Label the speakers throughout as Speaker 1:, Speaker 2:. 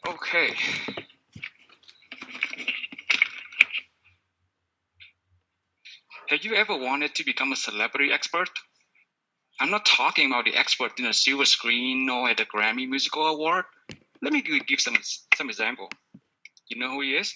Speaker 1: Okay. Have you ever wanted to become a celebrity expert? I'm not talking about the expert in a silver screen or at the Grammy Musical Award. Let me give some example. You know who he is?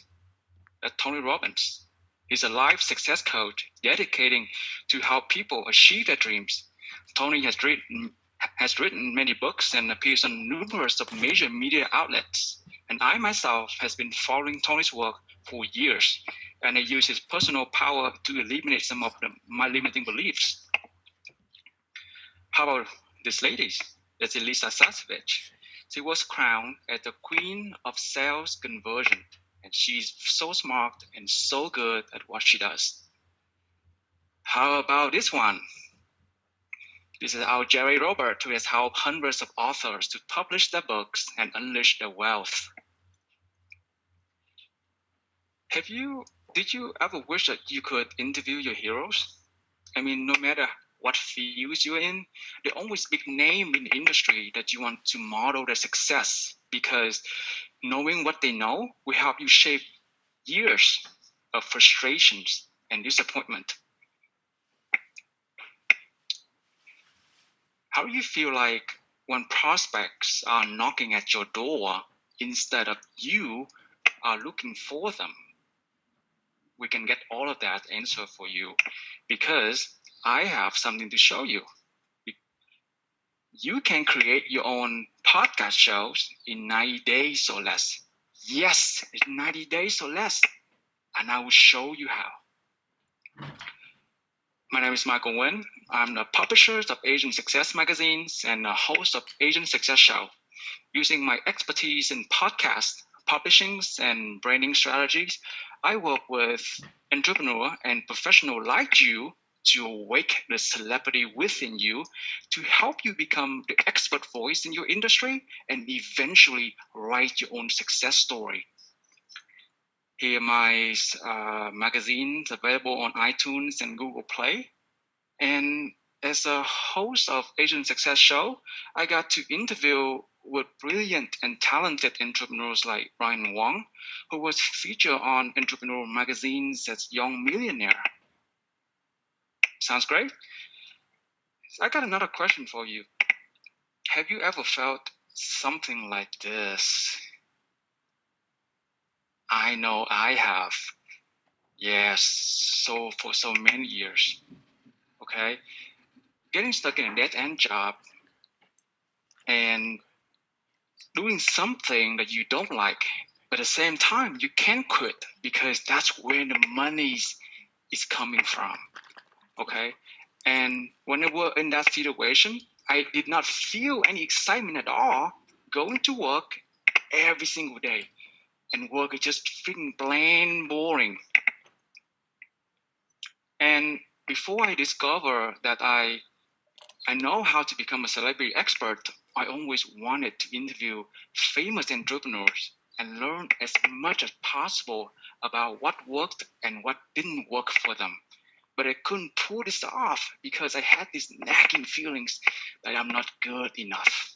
Speaker 1: Tony Robbins. He's a life success coach dedicating to help people achieve their dreams. Tony has written many books and appears on numerous of major media outlets. And I myself has been following Tony's work for years, and I use his personal power to eliminate some of my limiting beliefs. How about this lady? That's Elisa Sasevich. She was crowned as the Queen of Sales Conversion, and she's so smart and so good at what she does. How about this one? This is our Jerry Robert, who has helped hundreds of authors to publish their books and unleash their wealth. Did you ever wish that you could interview your heroes? I mean, no matter what fields you're in, there's always big name in the industry that you want to model their success, because knowing what they know will help you shape years of frustrations and disappointment. How do you feel like when prospects are knocking at your door instead of you are looking for them? We can get all of that answer for you because I have something to show you. You can create your own podcast shows in 90 days or less. Yes, it's 90 days or less. And I will show you how. My name is Michael Nguyen. I'm the publisher of Asian Success magazines and the host of Asian Success Show. Using my expertise in podcast, publishings, and branding strategies, I work with entrepreneurs and professionals like you to awake the celebrity within you to help you become the expert voice in your industry and eventually write your own success story. Here are my magazines available on iTunes and Google Play. And as a host of Asian Success Show, I got to interview with brilliant and talented entrepreneurs like Brian Wong, who was featured on entrepreneur magazines as Young Millionaire. Sounds great? I got another question for you. Have you ever felt something like this? I know I have. Yes, so for so many years. Okay? Getting stuck in a dead-end job and doing something that you don't like, but at the same time, you can't quit because that's where the money is coming from. Okay? And when I was in that situation, I did not feel any excitement at all going to work every single day. And work is just freaking bland boring. And before I discovered that I know how to become a celebrity expert, I always wanted to interview famous entrepreneurs and learn as much as possible about what worked and what didn't work for them. But I couldn't pull this off because I had these nagging feelings that I'm not good enough.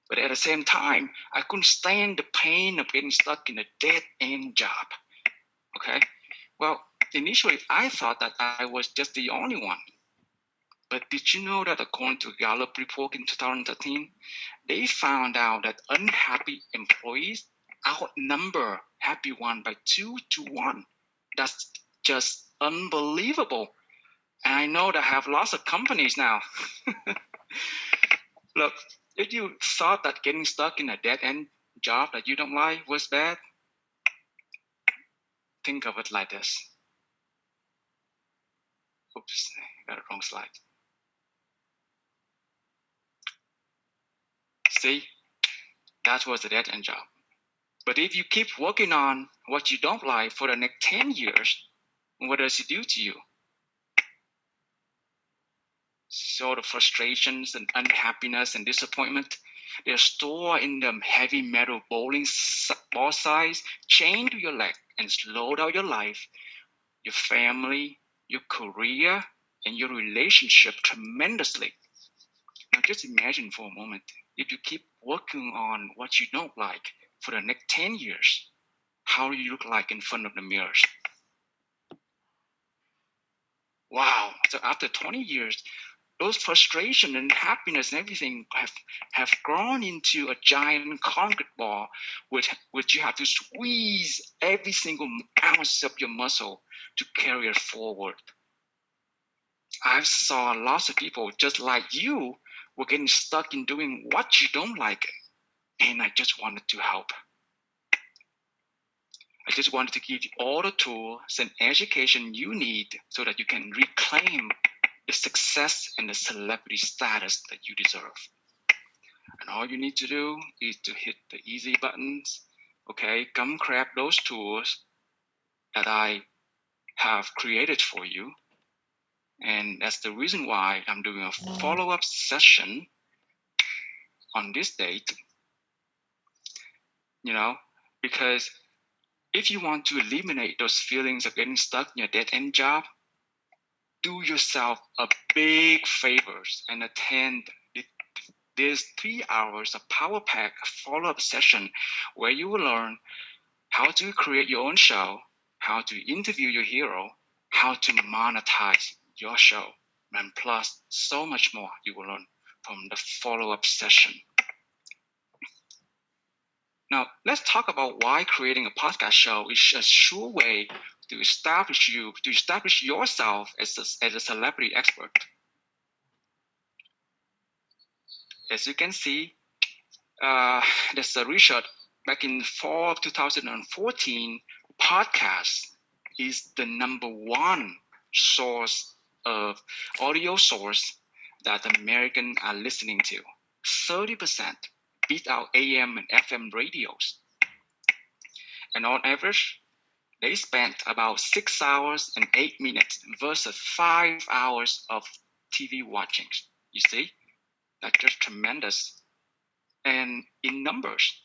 Speaker 1: But at the same time, I couldn't stand the pain of getting stuck in a dead-end job. Okay? Well, initially I thought that I was just the only one. But did you know that according to a Gallup report in 2013, they found out that unhappy employees outnumber happy ones by 2 to 1. That's just unbelievable. And I know that I have lots of companies now. Look, if you thought that getting stuck in a dead-end job that you don't like was bad, think of it like this. Oops, got a wrong slide. See, that was a dead-end job. But if you keep working on what you don't like for the next 10 years, what does it do to you? So the frustrations and unhappiness and disappointment, they're stored in the heavy metal bowling ball size chained to your leg and slow down your life, your family, your career, and your relationship tremendously. Now just imagine for a moment, if you keep working on what you don't like for the next 10 years? How do you look like in front of the mirrors? Wow. So after 20 years, those frustration and happiness and everything have grown into a giant concrete ball, which you have to squeeze every single ounce of your muscle to carry it forward. I've saw lots of people just like you were getting stuck in doing what you don't like, and I just wanted to help. I just wanted to give you all the tools and education you need so that you can reclaim the success and the celebrity status that you deserve. And all you need to do is to hit the easy buttons, okay? Come grab those tools that I have created for you. And that's the reason why I'm doing a follow-up session on this date, because if you want to eliminate those feelings of getting stuck in your dead-end job, do yourself a big favor and attend this 3 hours of power pack follow-up session where you will learn how to create your own show, how to interview your hero, how to monetize your show, and plus so much more you will learn from the follow-up session. Now, let's talk about why creating a podcast show is a sure way to establish yourself as a celebrity expert. As you can see, there's a research back in fall of 2014, podcast is the number one source of audio source that Americans are listening to. 30% beat out AM and FM radios. And on average, they spent about 6 hours and 8 minutes versus 5 hours of TV watching. You see, that's just tremendous. And in numbers,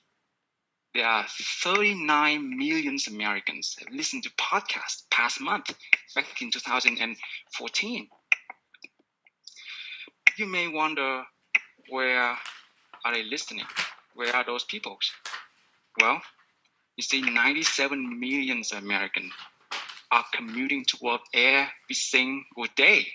Speaker 1: there are 39 million Americans that listen to podcasts past month, back in 2014. You may wonder, where are they listening? Where are those people? Well, you see, 97 million Americans are commuting to work every single day.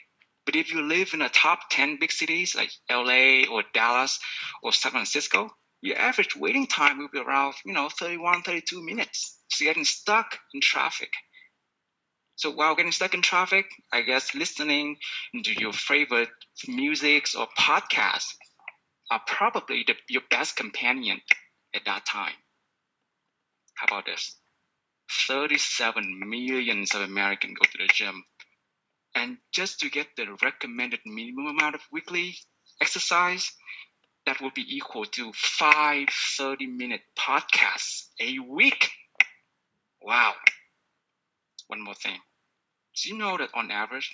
Speaker 1: But if you live in the top 10 big cities like LA or Dallas or San Francisco, your average waiting time will be around, 31, 32 minutes. So you're getting stuck in traffic. So while getting stuck in traffic, I guess listening to your favorite music or podcasts are probably your best companion at that time. How about this? 37 million of Americans go to the gym. And just to get the recommended minimum amount of weekly exercise, that will be equal to 5 30-minute podcasts a week. Wow. One more thing. Do you know that on average,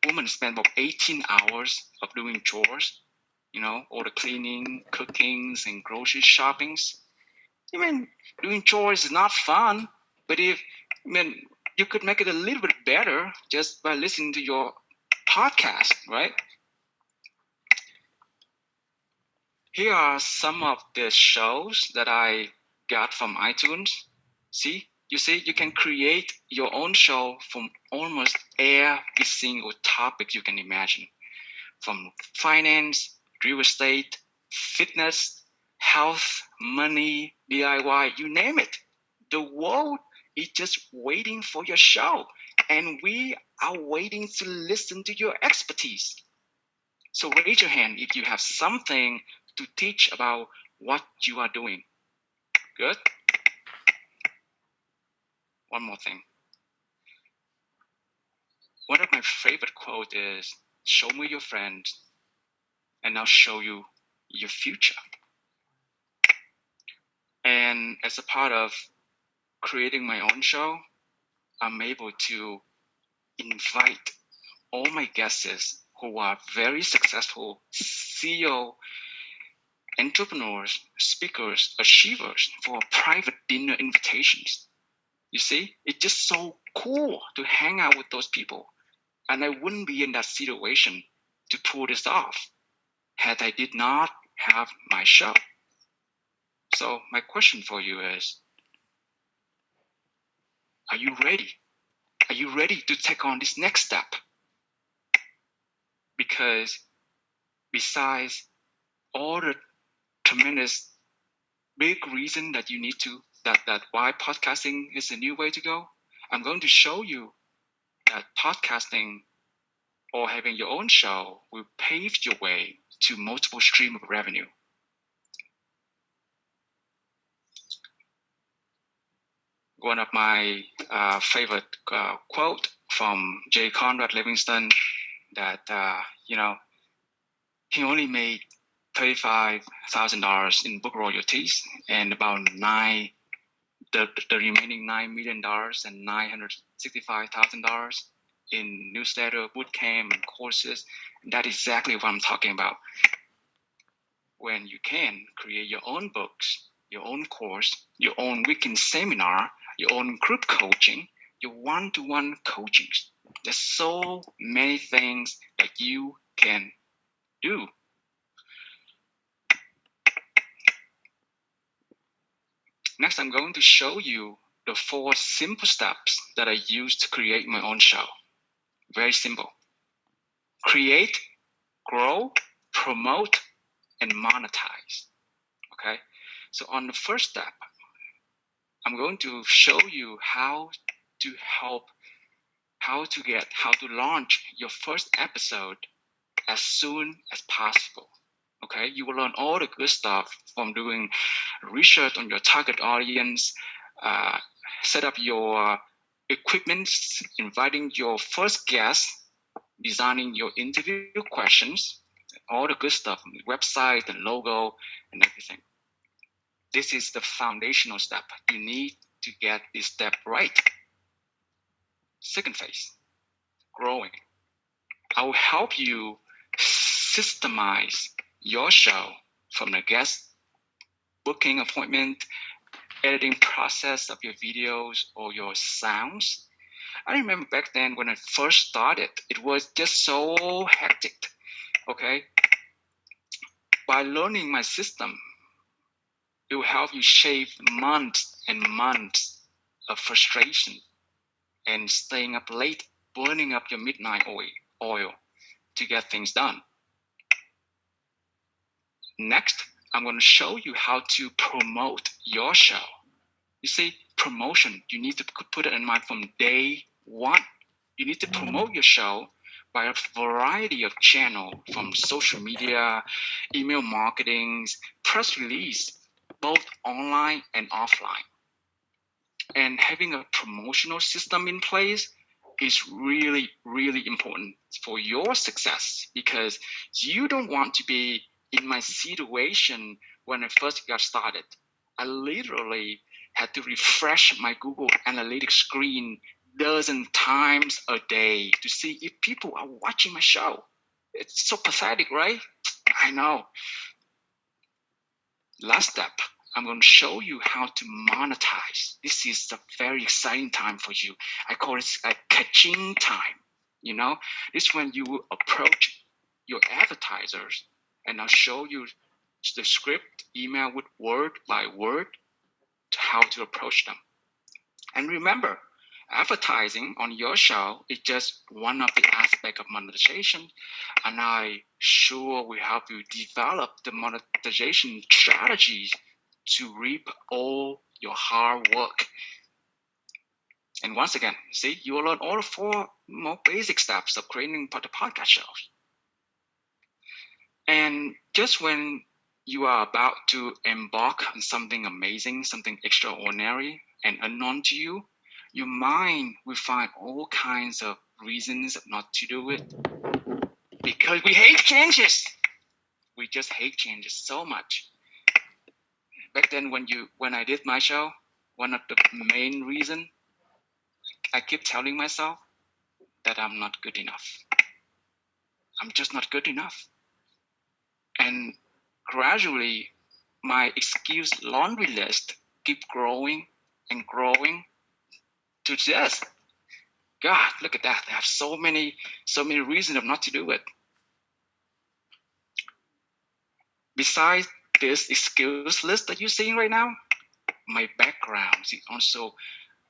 Speaker 1: women spend about 18 hours of doing chores? All the cleaning, cookings, and grocery shoppings. Doing chores is not fun, but you could make it a little bit better just by listening to your podcast, right? Here are some of the shows that I got from iTunes. You see, you can create your own show from almost every single topic you can imagine. From finance, real estate, fitness, health, money, DIY, you name it. The world is just waiting for your show, and we are waiting to listen to your expertise. So raise your hand if you have something to teach about what you are doing. Good? One more thing. One of my favorite quotes is, show me your friends, and I'll show you your future. And as a part of creating my own show, I'm able to invite all my guests who are very successful CEO, entrepreneurs, speakers, achievers for private dinner invitations. You see, it's just so cool to hang out with those people. And I wouldn't be in that situation to pull this off had I did not have my show. So my question for you is, are you ready? Are you ready to take on this next step? Because besides all the tremendous big reason that you need to, that why podcasting is a new way to go, I'm going to show you that podcasting or having your own show will pave your way to multiple streams of revenue. One of my favorite quote from J. Conrad Livingston that, he only made $35,000 in book royalties and about the remaining $9 million and $965,000 in newsletter, bootcamp, and courses. And that's exactly what I'm talking about. When you can create your own books, your own course, your own weekend seminar, your own group coaching, your one-to-one coaching. There's so many things that you can do. Next, I'm going to show you the 4 simple steps that I use to create my own show. Very simple. Create, grow, promote, and monetize. Okay? So on the first step, I'm going to show you how to launch your first episode as soon as possible. Okay, you will learn all the good stuff from doing research on your target audience, set up your equipment, inviting your first guest, designing your interview questions, all the good stuff, website, the logo, and everything. This is the foundational step. You need to get this step right. Second phase, growing. I will help you systemize your show from the guest booking appointment, editing process of your videos or your sounds. I remember back then when I first started, it was just so hectic. Okay. By learning my system, it will help you shave months and months of frustration and staying up late, burning up your midnight oil to get things done. Next, I'm going to show you how to promote your show. You see, promotion, you need to put it in mind from day one. You need to promote your show by a variety of channels, from social media, email marketing, press release, both online and offline. And having a promotional system in place is really, really important for your success, because you don't want to be in my situation when I first got started. I literally had to refresh my Google Analytics screen dozen times a day to see if people are watching my show. It's so pathetic, right? I know. Last step, I'm going to show you how to monetize. This is a very exciting time for you. I call it a catching time. This is when you approach your advertisers, and I'll show you the script, email with word by word, how to approach them. And remember, advertising on your show is just one of the aspects of monetization, and I sure will help you develop the monetization strategies to reap all your hard work. And once again, see, you will learn all the 4 more basic steps of creating the podcast shows. And just when you are about to embark on something amazing, something extraordinary and unknown to you, your mind will find all kinds of reasons not to do it. Because we hate changes. We just hate changes so much. Back then when I did my show, one of the main reasons I keep telling myself that I'm not good enough. I'm just not good enough. And gradually, my excuse laundry list keep growing and growing to just, God, look at that. I have so many reasons not to do it. Besides this skills list that you're seeing right now, my background is also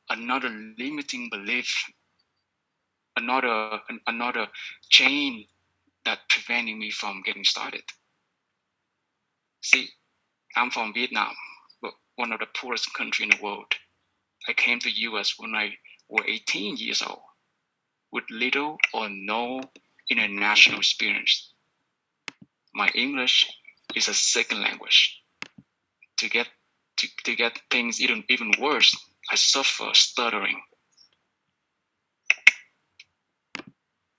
Speaker 1: another limiting belief, another chain that preventing me from getting started. See, I'm from Vietnam, one of the poorest countries in the world. I came to US when I was 18 years old, with little or no international experience. My English is a second language. To get things even worse, I suffer stuttering.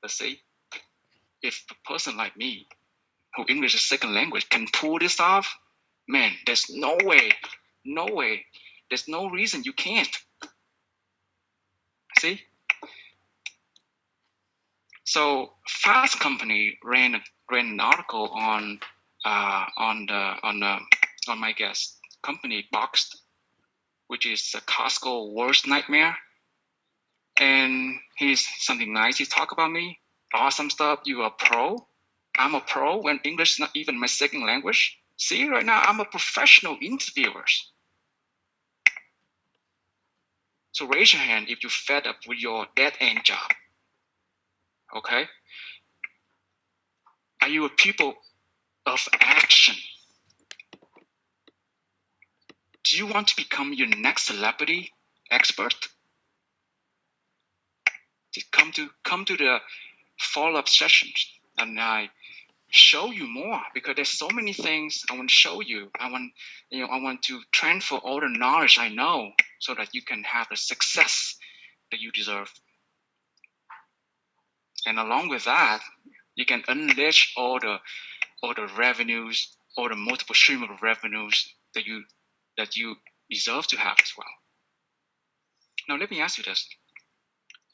Speaker 1: But see, if a person like me, who English is second language, can pull this off, man, there's no way, there's no reason you can't. See? So Fast Company ran an article on my guest company Boxed, which is a Costco worst nightmare. And he's something nice. He talk about me, awesome stuff. You are a pro. I'm a pro when English is not even my second language. See, right now I'm a professional interviewer. So raise your hand if you're fed up with your dead-end job. Okay? Are you a people of action? Do you want to become your next celebrity expert? Come to the follow-up sessions, and I show you more, because there's so many things I want to show you. I want to transfer all the knowledge I know so that you can have the success that you deserve. And along with that, you can unleash all the revenues, all the multiple stream of revenues that you deserve to have as well. Now let me ask you this.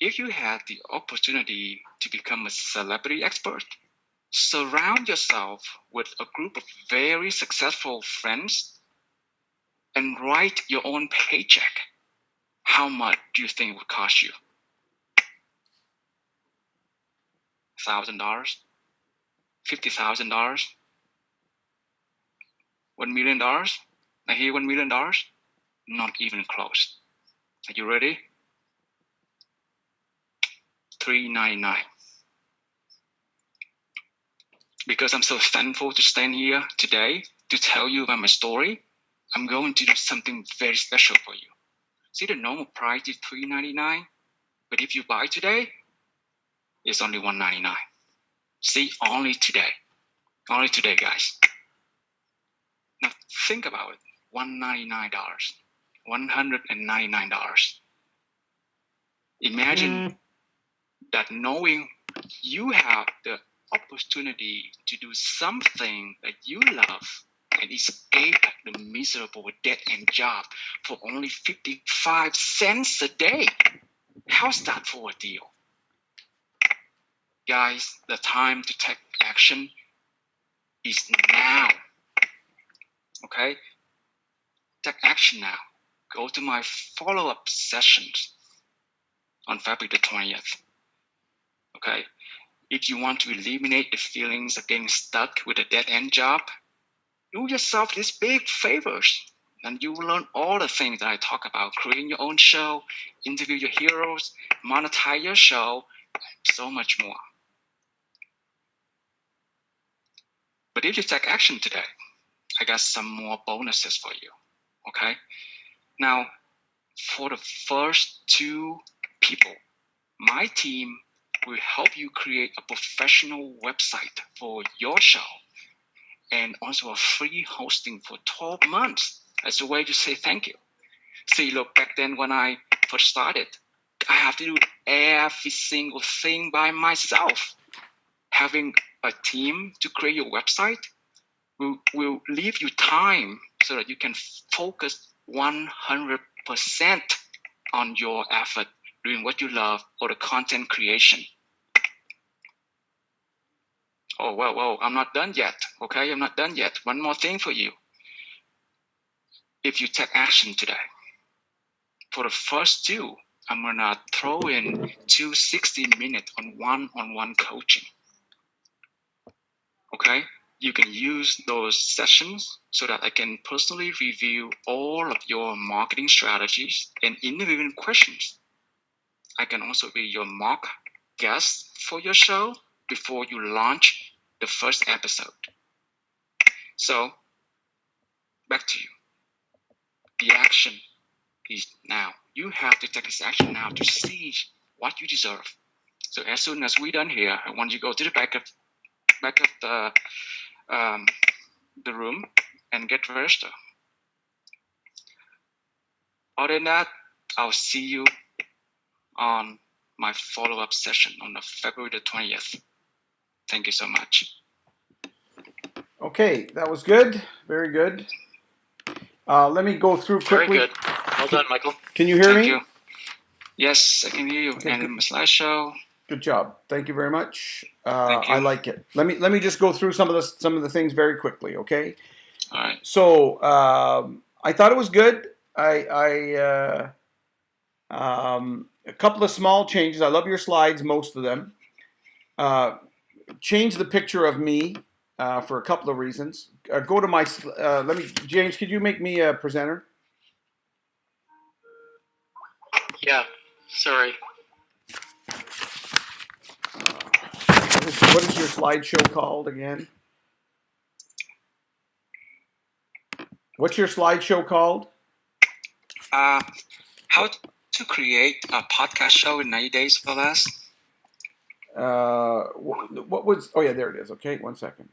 Speaker 1: If you had the opportunity to become a celebrity expert, surround yourself with a group of very successful friends and write your own paycheck, how much do you think it would cost you? $1,000? $50,000? $1 million? I hear $1 million? Not even close. Are you ready? $399. Because I'm so thankful to stand here today to tell you about my story, I'm going to do something very special for you. See, the normal price is $399, but if you buy today, it's only $199. See, only today, guys. Now think about it, $199, $199. Imagine that knowing you have the opportunity to do something that you love and escape the miserable dead-end job for only 55 cents a day. How's that for a deal? Guys, the time to take action is now. Okay? Take action now. Go to my follow-up sessions on February the 20th. Okay? If you want to eliminate the feelings of getting stuck with a dead-end job, do yourself these big favors, and you will learn all the things that I talk about: creating your own show, interview your heroes, monetize your show, and so much more. But if you take action today, I got some more bonuses for you. Okay? Now, for the first 2 people, my team will help you create a professional website for your show, and also a free hosting for 12 months as a way to say thank you. See, look, back then when I first started, I have to do every single thing by myself. Having a team to create your website will leave you time so that you can focus 100% on your effort doing what you love, or the content creation. Oh, well, I'm not done yet. Okay, I'm not done yet. One more thing for you. If you take action today, for the first 2, I'm gonna throw in 2 60-minute on one-on-one coaching. Okay, you can use those sessions so that I can personally review all of your marketing strategies and interviewing questions. I can also be your mock guest for your show before you launch the first episode. So, back to you. The action is now. You have to take this action now to see what you deserve. So as soon as we're done here, I want you to go to the back of the room and get registered. Other than that, I'll see you on my follow-up session on February the 20th. Thank you so much.
Speaker 2: Okay, that was good. Very good. Let me go through quickly.
Speaker 1: Very good. Well done, Michael.
Speaker 2: Can you hear me?
Speaker 1: You. Yes, I can hear you. Okay, and my slideshow.
Speaker 2: Good job. Thank you very much.
Speaker 1: Thank you.
Speaker 2: I like it. Let me just go through some of the things very quickly. Okay.
Speaker 1: All right.
Speaker 2: So I thought it was good. A couple of small changes. I love your slides, most of them. Change the picture of me for a couple of reasons. Go to my. James, could you make me a presenter?
Speaker 1: Yeah. Sorry.
Speaker 2: What is your slideshow called again? What's your slideshow called?
Speaker 1: How to create a podcast show in 90 days or less.
Speaker 2: What was? Oh yeah, there it is. Okay, 1 second.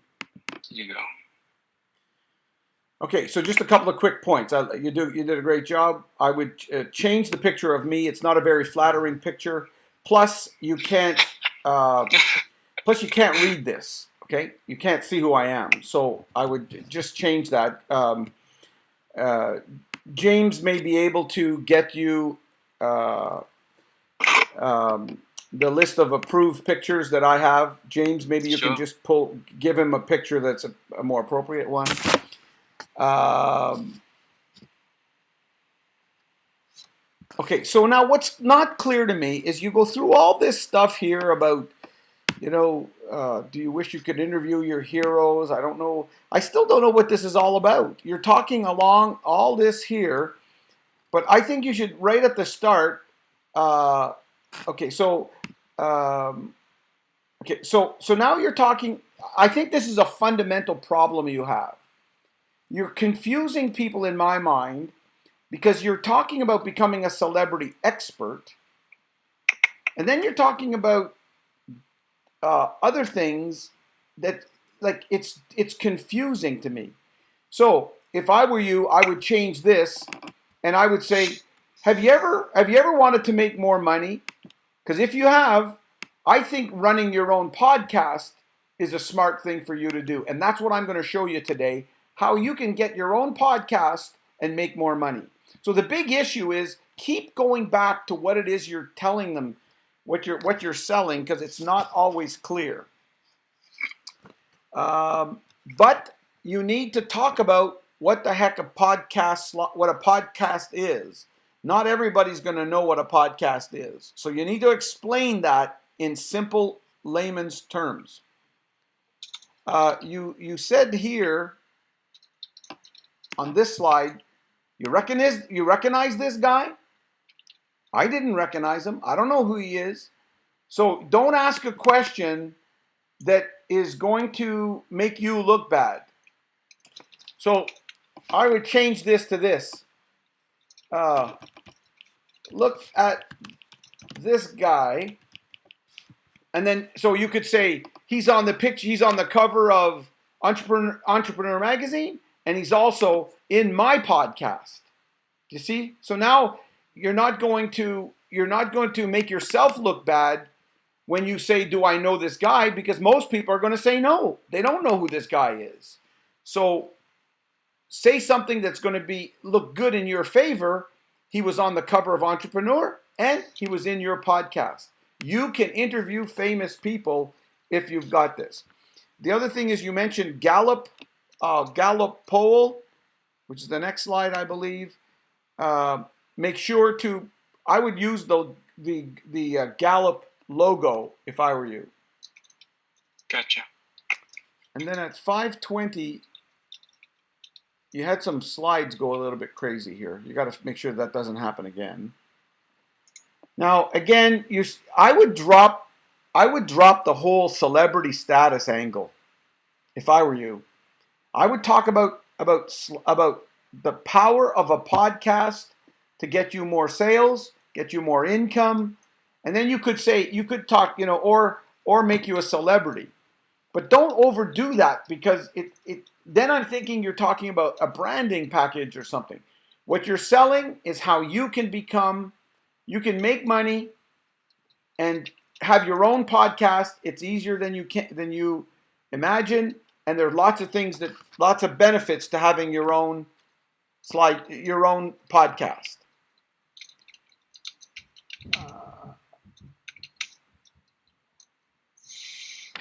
Speaker 1: Here you go.
Speaker 2: Okay, so just a couple of quick points. You did a great job. I would change the picture of me. It's not a very flattering picture. Plus, you can't. Plus, you can't read this. Okay, you can't see who I am. So I would just change that. James may be able to get you the list of approved pictures that I have. James, maybe you can just give him a picture that's a more appropriate one. Okay, so now what's not clear to me is you go through all this stuff here about, do you wish you could interview your heroes? I don't know. I still don't know what this is all about. You're talking along all this here, but I think you should, right at the start, okay, so now you're talking, I think this is a fundamental problem you have. You're confusing people in my mind because you're talking about becoming a celebrity expert, and then you're talking about other things that, like, it's confusing to me. So if I were you, I would change this, and I would say, have you ever wanted to make more money? Because if you have, I think running your own podcast is a smart thing for you to do, and that's what I'm going to show you today. How you can get your own podcast and make more money. So the big issue is keep going back to what it is you're telling them, what you're selling, because it's not always clear. But you need to talk about what the heck what a podcast is. Not everybody's going to know what a podcast is. So you need to explain that in simple layman's terms. You said here, on this slide, you recognize this guy? I didn't recognize him. I don't know who he is. So don't ask a question that is going to make you look bad. So I would change this to this. Look at this guy. And then, so you could say, he's on the picture, he's on the cover of Entrepreneur Magazine, and he's also in my podcast. You see? So now you're not going to make yourself look bad when you say, do I know this guy? Because most people are going to say no. They don't know who this guy is. So say something that's going to look good in your favor. He was on the cover of Entrepreneur and he was in your podcast. You can interview famous people if you've got this. The other thing is, you mentioned Gallup poll, which is the next slide, I believe. Make sure I would use the Gallup logo if I were you.
Speaker 1: Gotcha.
Speaker 2: And then at 5:20, you had some slides go a little bit crazy here. You got to make sure that doesn't happen again. Now, again, I would drop the whole celebrity status angle if I were you. I would talk about the power of a podcast to get you more sales, get you more income, and then you could talk, or make you a celebrity. But don't overdo that, because then I'm thinking you're talking about a branding package or something. What you're selling is how you can make money and have your own podcast. It's easier than you imagine, and there are lots of benefits to having your own podcast.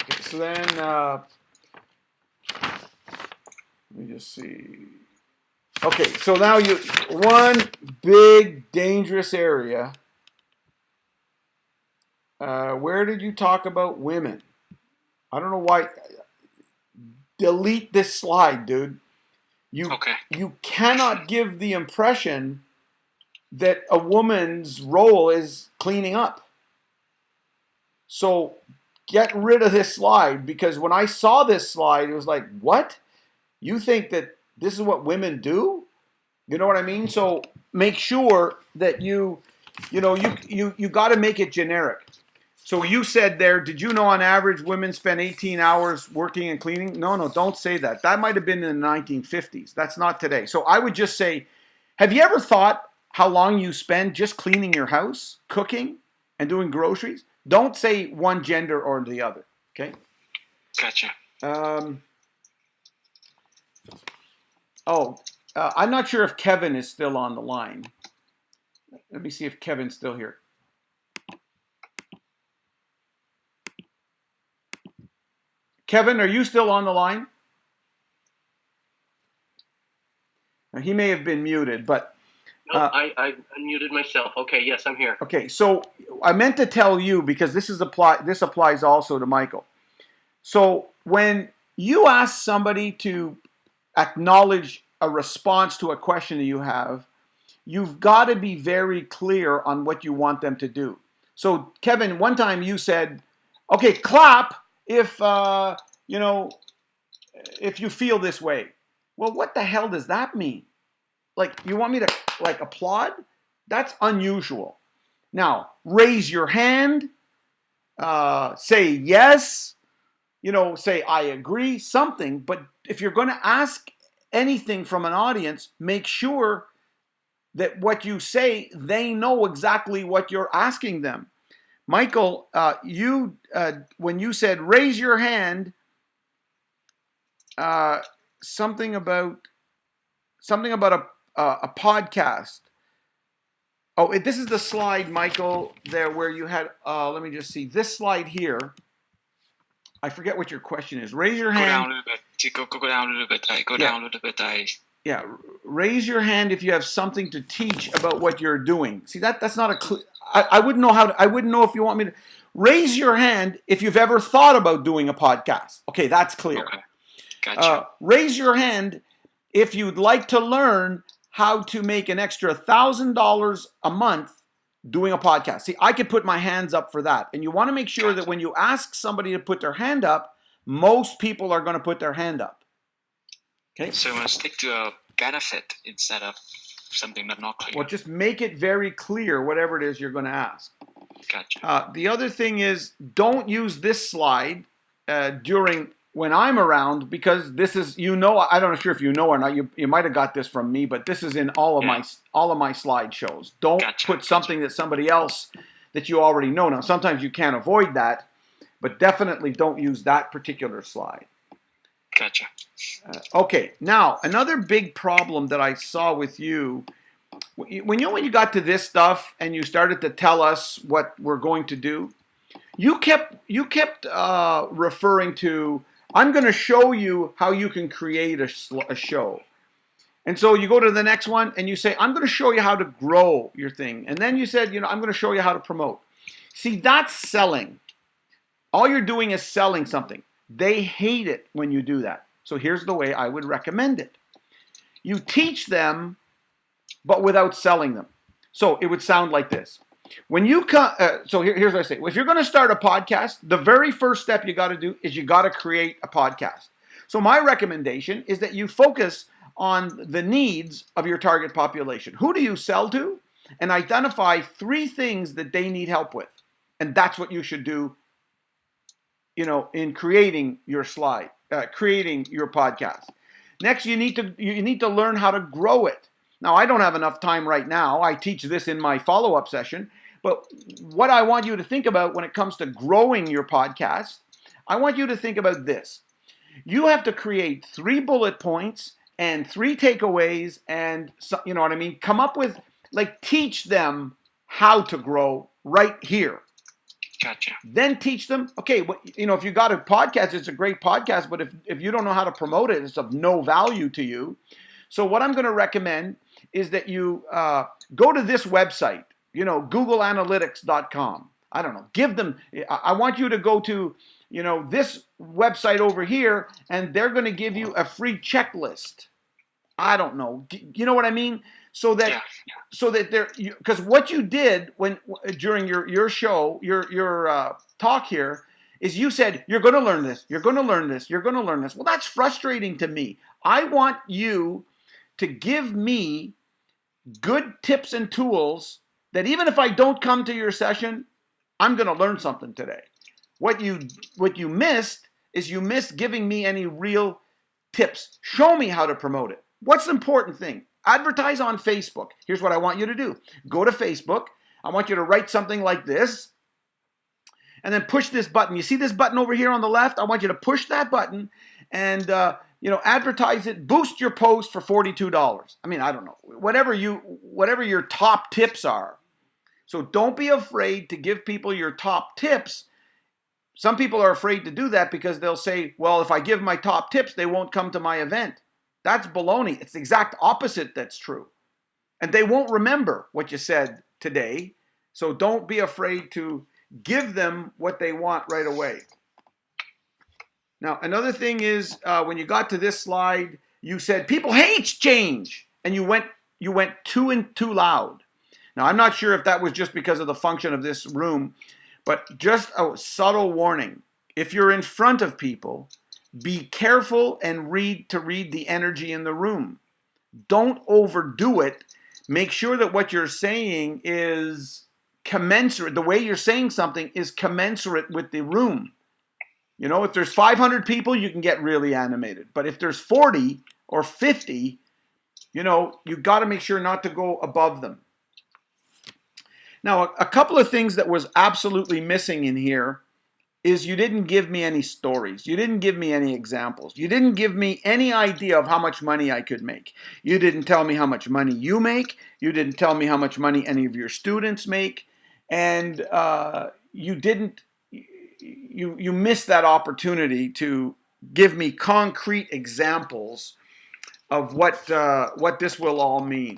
Speaker 2: Okay, so then let me just see. Okay, so now one big dangerous area. Where did you talk about women? I don't know why. Delete this slide, dude. You cannot give the impression that a woman's role is cleaning up. So get rid of this slide, because when I saw this slide, it was like, what? You think that this is what women do? You know what I mean? So make sure that you got to make it generic. So you said there, did you know on average women spend 18 hours working and cleaning? No, don't say that. That might have been in the 1950s. That's not today. So I would just say, have you ever thought how long you spend just cleaning your house, cooking, and doing groceries? Don't say one gender or the other, okay?
Speaker 1: Gotcha.
Speaker 2: I'm not sure if Kevin is still on the line. Let me see if Kevin's still here. Kevin, are you still on the line? Now, he may have been muted, but...
Speaker 3: No, I unmuted myself. Okay, yes, I'm here.
Speaker 2: Okay, so I meant to tell you, because this applies also to Michael. So when you ask somebody to acknowledge a response to a question that you have, you've got to be very clear on what you want them to do. So Kevin, one time you said, okay, clap if if you feel this way. Well, what the hell does that mean? Like, you want me to applaud? That's unusual. Now, raise your hand, say yes, say I agree, something. But if you're going to ask anything from an audience, make sure that what you say, they know exactly what you're asking them. Michael, you when you said raise your hand, something about a podcast. Oh, this is the slide, Michael, there where you had, let me just see, this slide here. I forget what your question is. Raise your hand.
Speaker 1: Go down a little bit. Go down a little bit. Go down a little bit.
Speaker 2: Yeah, raise your hand if you have something to teach about what you're doing. See, that's not a I wouldn't know I wouldn't know if you want me to. Raise your hand if you've ever thought about doing a podcast. Okay, that's clear.
Speaker 1: Okay, gotcha.
Speaker 2: Raise your hand if you'd like to learn how to make an extra $1,000 a month doing a podcast. See, I could put my hands up for that. And you want to make sure that when you ask somebody to put their hand up, most people are going to put their hand up. Okay?
Speaker 1: So you want to stick to a benefit instead of something that's not clear.
Speaker 2: Well, just make it very clear, whatever it is you're going to ask.
Speaker 1: Gotcha.
Speaker 2: The other thing is, don't use this slide during when I'm around, because this is, I'm not sure if you know or not, you might have got this from me, but this is in all of my slideshows. Don't put something that somebody else that you already know. Now, sometimes you can't avoid that, but definitely don't use that particular slide.
Speaker 1: Gotcha.
Speaker 2: Okay, now another big problem that I saw with you, when you got to this stuff and you started to tell us what we're going to do, you kept referring to, I'm going to show you how you can create a show. And so you go to the next one and you say, I'm going to show you how to grow your thing. And then you said, I'm going to show you how to promote. See, that's selling. All you're doing is selling something. They hate it when you do that. So here's the way I would recommend it. You teach them, but without selling them. So it would sound like this. When you come, here's what I say. If you're going to start a podcast, the very first step you got to do is you got to create a podcast. So my recommendation is that you focus on the needs of your target population. Who do you sell to? And identify 3 things that they need help with. And that's what you should do, in creating your creating your podcast. Next, you need to learn how to grow it. Now, I don't have enough time right now. I teach this in my follow-up session. But what I want you to think about when it comes to growing your podcast, I want you to think about this. You have to create 3 bullet points and 3 takeaways and, you know what I mean? Come up with, teach them how to grow right here.
Speaker 1: Gotcha.
Speaker 2: Then teach them, okay, if you got a podcast, it's a great podcast, but if you don't know how to promote it, it's of no value to you. So what I'm going to recommend is that you go to this website, googleanalytics.com. I don't know. Give them, I want you to go to, this website over here, and they're going to give you a free checklist. I don't know. You know what I mean? So that because what you did during your show, your talk here, is you said, you're going to learn this, you're going to learn this, you're going to learn this. Well, that's frustrating to me. I want you to give me good tips and tools that even if I don't come to your session, I'm going to learn something today. What you missed is you missed giving me any real tips. Show me how to promote it. What's the important thing? Advertise on Facebook. Here's what I want you to do. Go to Facebook. I want you to write something like this and then push this button. You see this button over here on the left? I want you to push that button and advertise it. Boost your post for $42. I mean, I don't know. Whatever your top tips are. So don't be afraid to give people your top tips. Some people are afraid to do that because they'll say, well, if I give my top tips, they won't come to my event. That's baloney. It's the exact opposite that's true. And they won't remember what you said today. So don't be afraid to give them what they want right away. Now, another thing is when you got to this slide, you said people hate change. And you went too loud. Now, I'm not sure if that was just because of the function of this room, but just a subtle warning. If you're in front of people, be careful and read the energy in the room. Don't overdo it. Make sure that what you're saying is commensurate. The way you're saying something is commensurate with the room. If there's 500 people, you can get really animated. But if there's 40 or 50, you've got to make sure not to go above them. Now, a couple of things that was absolutely missing in here is you didn't give me any stories. You didn't give me any examples. You didn't give me any idea of how much money I could make. You didn't tell me how much money you make. You didn't tell me how much money any of your students make. And you missed that opportunity to give me concrete examples of what this will all mean.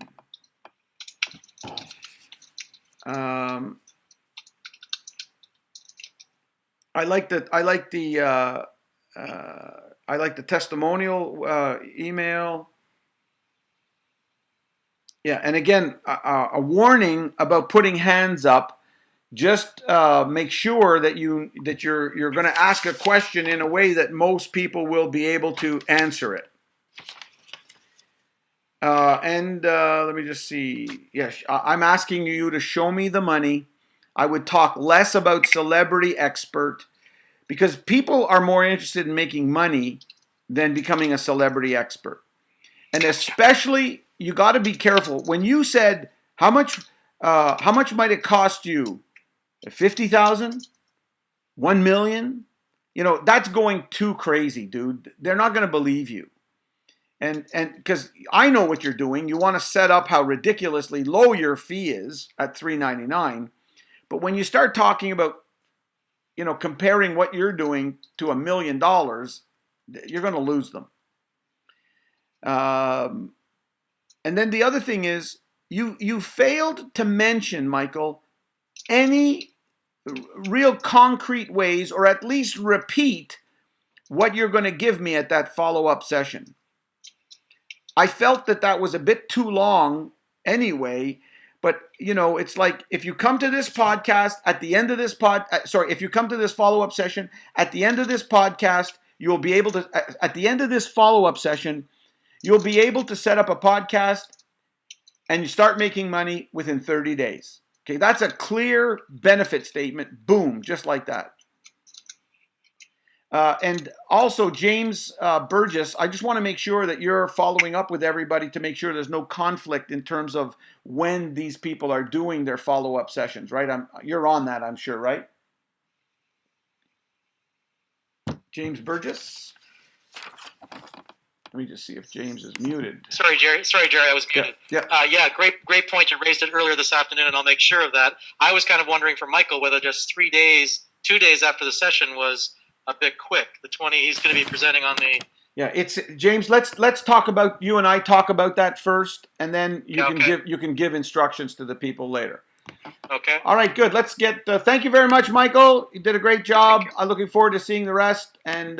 Speaker 2: I like the testimonial email. Yeah, and again, a warning about putting hands up. Just make sure that you're going to ask a question in a way that most people will be able to answer it. Let me just see. Yes, I'm asking you to show me the money. I would talk less about celebrity expert because people are more interested in making money than becoming a celebrity expert. And especially, you got to be careful. When you said, how much might it cost you? 50,000? 1 million? That's going too crazy, dude. They're not going to believe you. And because I know what you're doing, you want to set up how ridiculously low your fee is at $3.99. But when you start talking about, comparing what you're doing to $1 million, you're going to lose them. And then the other thing is, you failed to mention, Michael, any real concrete ways, or at least repeat what you're going to give me at that follow-up session. I felt that was a bit too long anyway, but you know, it's like if you come to this podcast at the end of this if you come to this follow-up session at the end of this podcast, you'll be able to, at the end of this follow-up session, you'll be able to set up a podcast and you start making money within 30 days. Okay, that's a clear benefit statement. Boom, just like that. And also, James Burgess, I just want to make sure that you're following up with everybody to make sure there's no conflict in terms of when these people are doing their follow-up sessions, right? You're on that, I'm sure, right? James Burgess? Let me just see if James is muted.
Speaker 4: Sorry, Jerry, I was muted.
Speaker 2: Yeah.
Speaker 4: Great point. You raised it earlier this afternoon, and I'll make sure of that. I was kind of wondering from Michael whether just 2 days after the session was a bit quick. The 20 he's going to be presenting on the.
Speaker 2: Yeah, it's James. Let's talk about, you and I talk about that first, and then you can give instructions to the people later.
Speaker 4: Okay.
Speaker 2: All right, good. Let's get. Thank you very much, Michael. You did a great job. I'm looking forward to seeing the rest, and